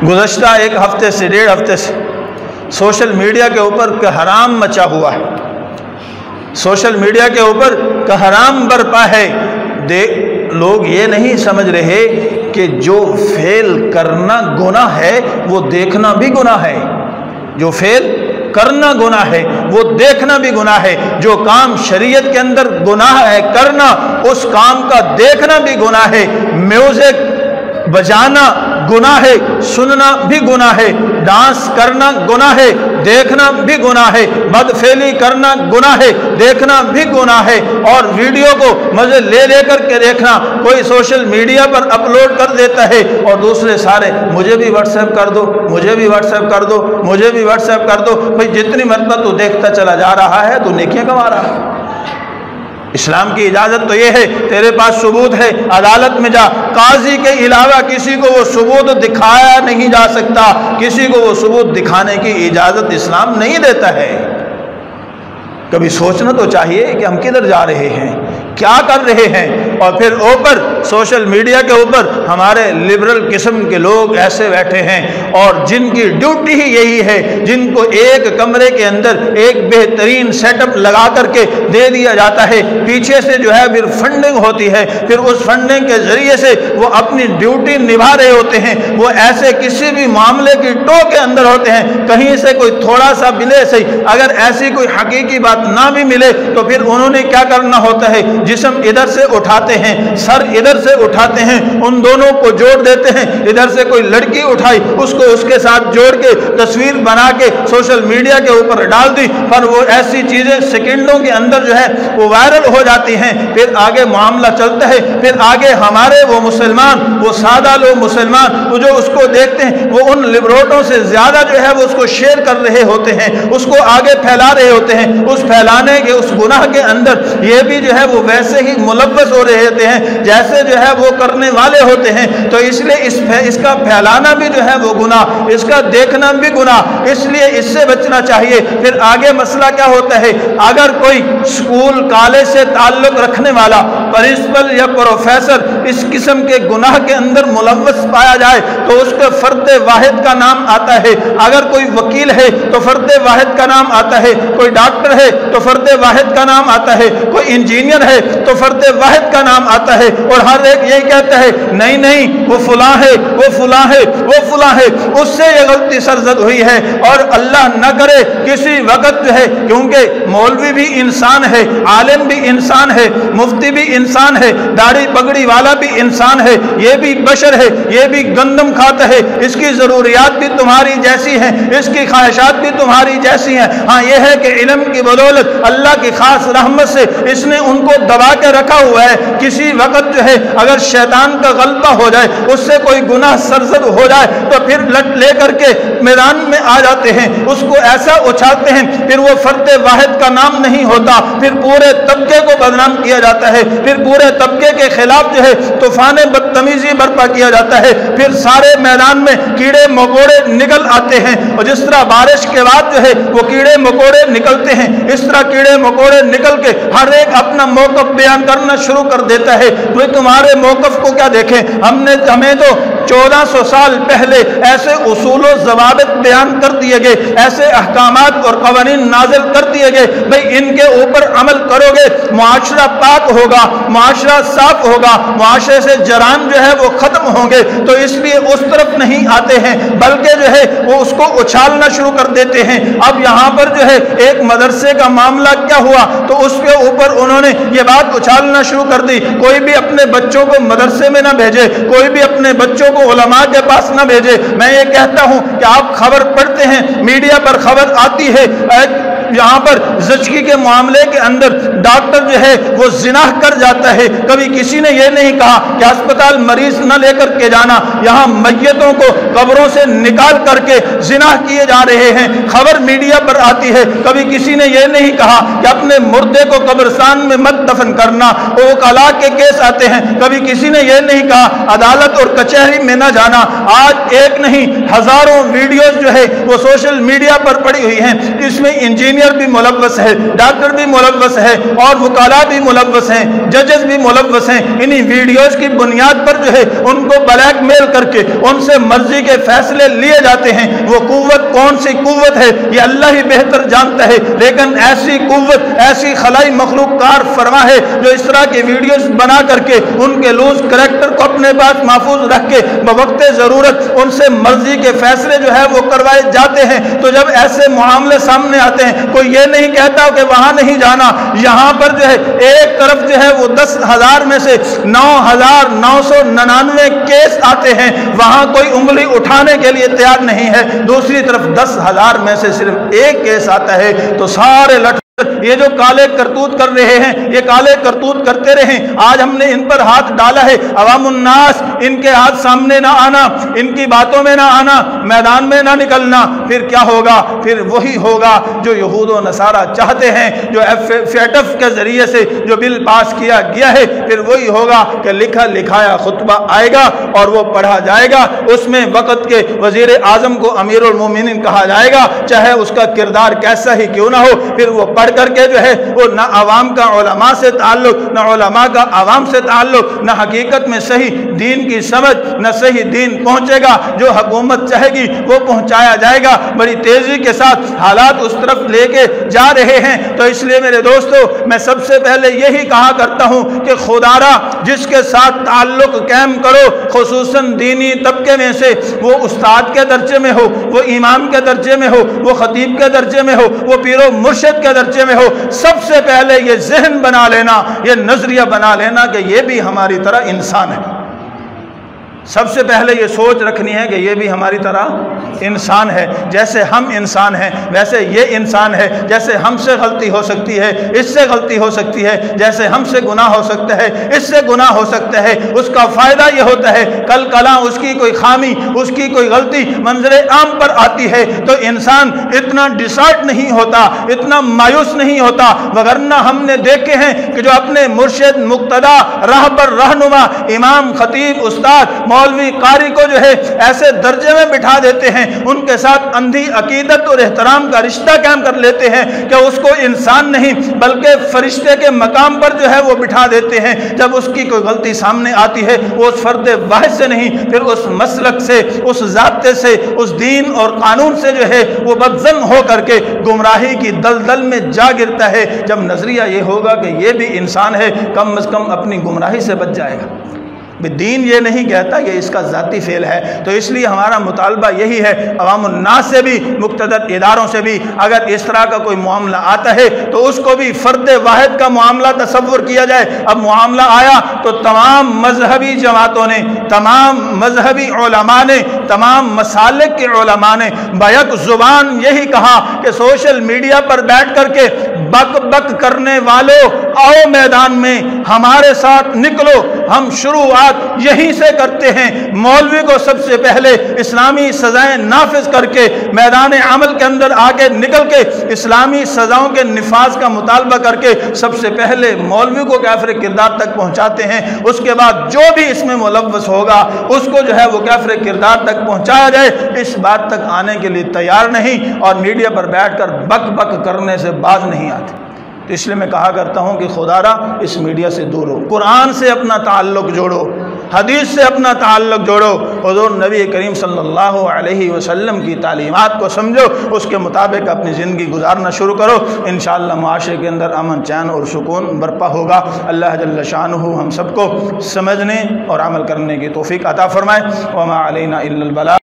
گزشتہ ایک ہفتے سے 1.5 ہفتے سے سوشل میڈیا کے اوپر کہ حرام مچا ہوا ہے، سوشل میڈیا کے اوپر کہ حرام برپا ہے۔ لوگ یہ نہیں سمجھ رہے کہ جو فعل کرنا گناہ ہے وہ دیکھنا بھی گناہ ہے، جو فعل کرنا گناہ ہے وہ دیکھنا بھی گناہ ہے، جو کام شریعت کے اندر گناہ ہے کرنا، اس کام کا دیکھنا بھی گناہ ہے۔ میوزک بجانا گناہ ہے، سننا بھی گناہ ہے، ڈانس کرنا گناہ ہے، دیکھنا بھی گناہ ہے، بدفعلی کرنا گناہ ہے، دیکھنا بھی گناہ ہے، اور ویڈیو کو مزے لے لے کر کے دیکھنا، کوئی سوشل میڈیا پر اپلوڈ کر دیتا ہے اور دوسرے سارے مجھے بھی واٹس ایپ کر دو، مجھے بھی واٹس ایپ کر دو، مجھے بھی واٹس ایپ کر دو۔ بھئی جتنی مرتبہ تو دیکھتا چلا جا رہا ہے تو نیکیاں کما رہا ہے۔ اسلام کی اجازت تو یہ ہے، تیرے پاس ثبوت ہے، عدالت میں جا، قاضی کے علاوہ کسی کو وہ ثبوت دکھایا نہیں جا سکتا، کسی کو وہ ثبوت دکھانے کی اجازت اسلام نہیں دیتا ہے۔ کبھی سوچنا تو چاہیے کہ ہم کدھر جا رہے ہیں، کیا کر رہے ہیں، اور پھر اوپر سوشل میڈیا کے اوپر ہمارے لبرل قسم کے لوگ ایسے بیٹھے ہیں اور جن کی ڈیوٹی ہی یہی ہے، جن کو ایک کمرے کے اندر ایک بہترین سیٹ اپ لگا کر کے دے دیا جاتا ہے، پیچھے سے جو ہے پھر فنڈنگ ہوتی ہے، پھر اس فنڈنگ کے ذریعے سے وہ اپنی ڈیوٹی نبھا رہے ہوتے ہیں۔ وہ ایسے کسی بھی معاملے کی ٹو کے اندر ہوتے ہیں، کہیں سے کوئی تھوڑا سا ملے صحیح، اگر ایسی کوئی حقیقی بات نہ بھی ملے تو پھر انہوں نے کیا کرنا ہوتا ہے، جسم ادھر سے اٹھاتے ہیں، سر ادھر سے اٹھاتے ہیں، ان دونوں کو جوڑ دیتے ہیں، ادھر سے کوئی لڑکی اٹھائی اس کو اس کے ساتھ جوڑ کے تصویر بنا کے سوشل میڈیا کے اوپر ڈال دی، پر وہ ایسی چیزیں سیکنڈوں کے اندر جو ہے وہ وائرل ہو جاتی ہیں۔ پھر آگے معاملہ چلتا ہے، پھر آگے ہمارے وہ مسلمان، وہ سادہ لوگ مسلمان وہ جو اس کو دیکھتے ہیں وہ ان لبروٹوں سے زیادہ جو ہے وہ اس کو شیئر کر رہے ہوتے ہیں، اس کو آگے پھیلا رہے ہوتے ہیں، اس پھیلانے کے اس گناہ کے اندر یہ بھی جو ہے وہ ویسے ہی ملوث ہو رہے ہوتے ہیں جیسے جو ہے وہ کرنے والے ہوتے ہیں۔ تو اس لیے اس کا پھیلانا بھی جو ہے وہ گناہ، اس کا دیکھنا بھی گناہ، اس لیے اس سے بچنا چاہیے۔ پھر آگے مسئلہ کیا ہوتا ہے، اگر کوئی اسکول کالج سے تعلق رکھنے والا پرنسپل یا پروفیسر اس قسم کے گناہ کے اندر ملوث پایا جائے تو اس کے فرد واحد کا نام آتا ہے، اگر کوئی وکیل ہے تو فرد واحد کا نام آتا ہے، کوئی ڈاکٹر ہے تو فرد واحد کا نام آتا ہے، کوئی انجینئر ہے تو فرد واحد کا نام آتا ہے، اور ہر ایک یہی کہتا ہے نہیں نہیں وہ فلاں ہے، وہ فلاں ہے، وہ فلاں ہے، اس سے یہ غلطی سرزد ہوئی ہے۔ اور اللہ نہ کرے کسی وقت جو ہے، کیونکہ مولوی بھی انسان ہے، عالم بھی انسان ہے، مفتی بھی انسان ہے، داڑھی پگڑی والا بھی انسان ہے، یہ بھی بشر ہے، یہ بھی گندم کھاتا ہے، اس کی ضروریات بھی تمہاری جیسی ہیں، اس کی خواہشات بھی تمہاری جیسی ہیں۔ ہاں یہ ہے کہ علم کی بدولت اللہ کی خاص رحمت سے اس نے ان کو دبا کے رکھا ہوا ہے، کسی وقت جو ہے اگر شیطان کا غلبہ ہو جائے، اس سے کوئی گناہ سرزد ہو جائے تو پھر لٹ لے کر کے میدان میں آ جاتے ہیں، اس کو ایسا اچھالتے ہیں، پھر وہ فرد واحد کا نام نہیں ہوتا، پھر پورے طبقے کو بدنام کیا جاتا ہے، پھر پورے طبقے کے خلاف جو ہے طوفان بدتمیزی برپا کیا جاتا ہے، پھر سارے میدان میں کیڑے مکوڑے نکل آتے ہیں، اور جس طرح بارش کے بعد جو ہے وہ کیڑے مکوڑے نکلتے ہیں، اس طرح کیڑے مکوڑے نکل کے ہر ایک اپنا موقف بیان کرنا شروع کر دیتا ہے۔ تو تمہارے موقف کو کیا دیکھیں، ہمیں تو 1400 سال پہلے ایسے اصول و ضوابط بیان کر دیے گئے، ایسے احکامات اور قوانین نازل کر دیے گئے، بھئی ان کے اوپر عمل کرو گے معاشرہ پاک ہوگا، معاشرہ صاف ہوگا، معاشرے سے جرائم جو ہے وہ ختم ہوں گے۔ تو اس لیے اس طرف نہیں آتے ہیں بلکہ جو ہے وہ اس کو اچھالنا شروع کر دیتے ہیں۔ اب یہاں پر جو ہے ایک مدرسے کا معاملہ کیا ہوا تو اس کے اوپر انہوں نے یہ بات اچھالنا شروع کر دی، کوئی بھی اپنے بچوں کو مدرسے میں نہ بھیجے، کوئی بھی اپنے بچوں کو علماء کے پاس نہ بھیجے۔ میں یہ کہتا ہوں کہ آپ خبر پڑھتے ہیں، میڈیا پر خبر آتی ہے، یہاں پر زچگی کے معاملے کے اندر ڈاکٹر جو ہے وہ زنا کر جاتا ہے، کبھی کسی نے یہ نہیں کہا کہ ہسپتال مریض نہ لے کر کے جانا، یہاں میتوں کو قبروں سے نکال کر کے زنا کیے جا رہے ہیں، خبر میڈیا پر آتی ہے، کبھی کسی نے یہ نہیں کہا کہ اپنے مردے کو قبرستان میں مت دفن کرنا، وکلا کے کیس آتے ہیں، کبھی کسی نے یہ نہیں کہا عدالت اور کچہری میں نہ جانا۔ آج ایک نہیں ہزاروں ویڈیوز جو ہے وہ سوشل میڈیا پر پڑی ہوئی ہیں، اس میں انجینئر انجینئر بھی ملوث ہے، ڈاکٹر بھی ملوث ہے، اور وکلاء بھی ملوث ہیں، ججز بھی ملوث ہیں۔ انہی ویڈیوز کی بنیاد پر جو ہے ان کو بلیک میل کر کے ان سے مرضی کے فیصلے لیے جاتے ہیں۔ وہ قوت کون سی قوت ہے یہ اللہ ہی بہتر جانتا ہے، لیکن ایسی قوت، ایسی خلائی مخلوق کار فرما ہے جو اس طرح کی ویڈیوز بنا کر کے ان کے لوز کریکٹر کو اپنے پاس محفوظ رکھ کے بوقت ضرورت ان سے مرضی کے فیصلے جو ہے وہ کروائے جاتے ہیں۔ تو جب ایسے معاملے سامنے آتے ہیں، کوئی یہ نہیں کہتا کہ وہاں نہیں جانا، یہاں پر جو ہے ایک طرف جو ہے وہ 10,000 میں سے 9,999 کیس آتے ہیں، وہاں کوئی انگلی اٹھانے کے لیے تیار نہیں ہے، دوسری طرف 10,000 میں سے صرف ایک کیس آتا ہے تو سارے لٹ یہ جو کالے کرتوت کر رہے ہیں یہ کالے کرتوت کرتے رہیں۔ آج ہم نے ان پر ہاتھ ڈالا ہے، عوام الناس ان کے ہاتھ سامنے نہ آنا، ان کی باتوں میں نہ آنا، میدان میں نہ نکلنا، پھر کیا ہوگا؟ پھر وہی ہوگا جو یہود و نصارہ چاہتے ہیں، جو FATF کے ذریعے سے جو بل پاس کیا گیا ہے، پھر وہی ہوگا کہ لکھا لکھایا خطبہ آئے گا اور وہ پڑھا جائے گا، اس میں وقت کے وزیر اعظم کو امیر المومنین کہا جائے گا، چاہے اس کا کردار کیسا ہی کیوں نہ ہو، پھر وہ پڑھ کر کے جو ہے وہ نہ عوام کا علماء سے تعلق، نہ علماء کا عوام سے تعلق، نہ حقیقت میں صحیح دین کی سمجھ، نہ صحیح دین پہنچے گا۔ جو حکومت چاہے گی وہ پہنچایا جائے گا۔ بڑی تیزی کے ساتھ حالات اس طرف لے کے جا رہے ہیں، تو اس لیے میرے دوستو میں سب سے پہلے یہی کہا کرتا ہوں کہ خدا را جس کے ساتھ تعلق قائم کرو، خصوصاً دینی طبقے میں سے، وہ استاد کے درجے میں ہو، وہ امام کے درجے میں ہو، وہ خطیب کے درجے میں ہو، وہ پیر و مرشد کے درجے میں ہو، سب سے پہلے یہ ذہن بنا لینا، یہ نظریہ بنا لینا کہ یہ بھی ہماری طرح انسان ہے۔ سب سے پہلے یہ سوچ رکھنی ہے کہ یہ بھی ہماری طرح انسان ہے، جیسے ہم انسان ہیں ویسے یہ انسان ہے، جیسے ہم سے غلطی ہو سکتی ہے اس سے غلطی ہو سکتی ہے، جیسے ہم سے گناہ ہو سکتا ہے اس سے گناہ ہو سکتا ہے۔ اس کا فائدہ یہ ہوتا ہے کل کلاں اس کی کوئی خامی، اس کی کوئی غلطی منظر عام پر آتی ہے تو انسان اتنا ڈسارٹ نہیں ہوتا، اتنا مایوس نہیں ہوتا، وگرنہ ہم نے دیکھے ہیں کہ جو اپنے مرشد، مقتدا، راہبر، رہنما، امام، خطیب، استاد، مولوی، قاری کو جو ہے ایسے درجے میں بٹھا دیتے ہیں، ان کے ساتھ اندھی عقیدت اور احترام کا رشتہ قائم کر لیتے ہیں کہ اس کو انسان نہیں بلکہ فرشتے کے مقام پر جو ہے وہ بٹھا دیتے ہیں۔ جب اس کی کوئی غلطی سامنے آتی ہے وہ اس فرد واحد سے نہیں، پھر اس مسلک سے، اس ضابطے سے، اس دین اور قانون سے جو ہے وہ بدظن ہو کر کے گمراہی کی دلدل میں جا گرتا ہے۔ جب نظریہ یہ ہوگا کہ یہ بھی انسان ہے، کم از کم اپنی گمراہی سے بچ جائے گا۔ دین یہ نہیں کہتا، یہ اس کا ذاتی فعل ہے۔ تو اس لیے ہمارا مطالبہ یہی ہے عوام الناس سے بھی، مقتدر اداروں سے بھی، اگر اس طرح کا کوئی معاملہ آتا ہے تو اس کو بھی فرد واحد کا معاملہ تصور کیا جائے۔ اب معاملہ آیا تو تمام مذہبی جماعتوں نے، تمام مذہبی علماء نے، تمام مسالک کے علماء نے بیک زبان یہی کہا کہ سوشل میڈیا پر بیٹھ کر کے بک بک کرنے والوں آؤ میدان میں ہمارے ساتھ نکلو، ہم شروعات یہیں سے کرتے ہیں۔ مولوی کو سب سے پہلے اسلامی سزائیں نافذ کر کے میدان عمل کے اندر آگے نکل کے اسلامی سزاؤں کے نفاذ کا مطالبہ کر کے سب سے پہلے مولوی کو کافر کردار تک پہنچاتے ہیں۔ اس کے بعد جو بھی اس میں ملوث ہوگا اس کو جو ہے وہ کافر کردار تک پہنچایا جائے، اس بات تک آنے کے لیے تیار نہیں، اور میڈیا پر بیٹھ کر بک بک کرنے سے باز نہیں آتے۔ تو اس لیے میں کہا کرتا ہوں کہ خدا را اس میڈیا سے دور ہو، قرآن سے اپنا تعلق جوڑو، حدیث سے اپنا تعلق جوڑو، حضور نبی کریم صلی اللہ علیہ وسلم کی تعلیمات کو سمجھو، اس کے مطابق اپنی زندگی گزارنا شروع کرو، انشاءاللہ معاشرے کے اندر امن، چین اور سکون برپا ہوگا۔ اللہ جل شانہ ہم سب کو سمجھنے اور عمل کرنے کی توفیق عطا فرمائے۔ وما علینا الا البلاغ۔